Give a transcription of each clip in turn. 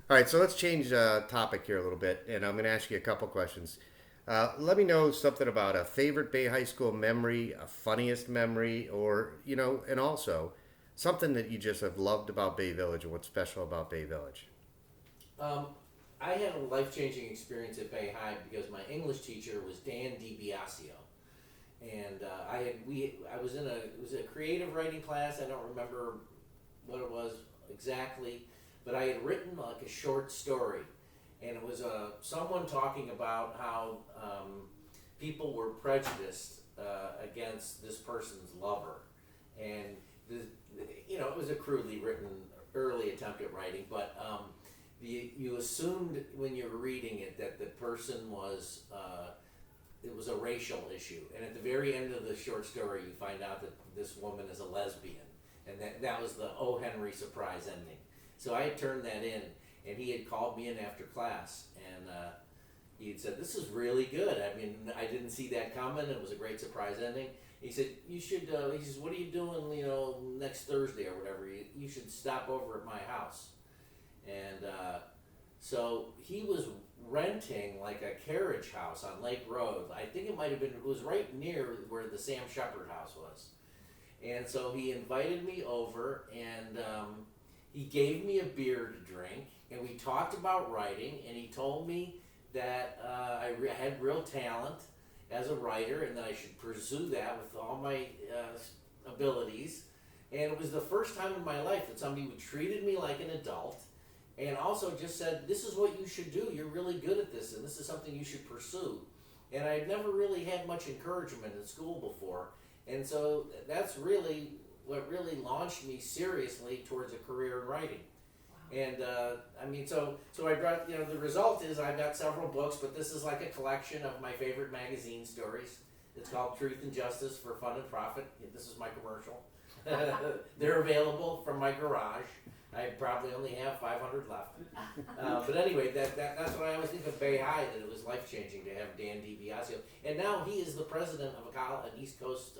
All right, so let's change topic here a little bit, and I'm going to ask you a couple questions. Let me know something about a favorite Bay High School memory, a funniest memory, or, and also something that you just have loved about Bay Village and what's special about Bay Village. Um, I had a life changing experience at Bay High because my English teacher was Dan DiBiasio, and I was in a it was a creative writing class. I don't remember what it was exactly, but I had written like a short story, and it was someone talking about how people were prejudiced against this person's lover, and the, it was a crudely written early attempt at writing, but you assumed when you were reading it that the person was it was a racial issue, and at the very end of the short story, you find out that this woman is a lesbian, and that was the O. Henry surprise ending. So I had turned that in, and he had called me in after class, and he had said, "This is really good. I mean, I didn't see that coming. It was a great surprise ending." He said, "You should." He says, "What are you doing? Next Thursday or whatever. You should stop over at my house." And so he was renting like a carriage house on Lake Road. I think it was right near where the Sam Shepard house was. And so he invited me over, and he gave me a beer to drink, and we talked about writing, and he told me that had real talent as a writer, and that I should pursue that with all my abilities. And it was the first time in my life that somebody treated me like an adult, and also just said, "This is what you should do. You're really good at this, and this is something you should pursue." And I'd never really had much encouragement in school before, and so that's really what really launched me seriously towards a career in writing. And so I brought, the result is I've got several books, but this is like a collection of my favorite magazine stories. It's called Truth and Justice for Fun and Profit. This is my commercial. They're available from my garage. I probably only have 500 left. But anyway, that's what I always think of Bay High, that it was life changing to have Dan DiBiasio. And now he is the president of an East Coast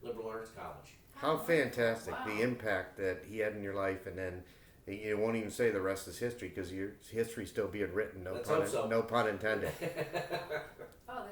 liberal arts college. How fantastic Wow. the impact that he had in your life, and then you won't even say the rest is history because your history's still being written. Let's hope so. No pun intended. Oh,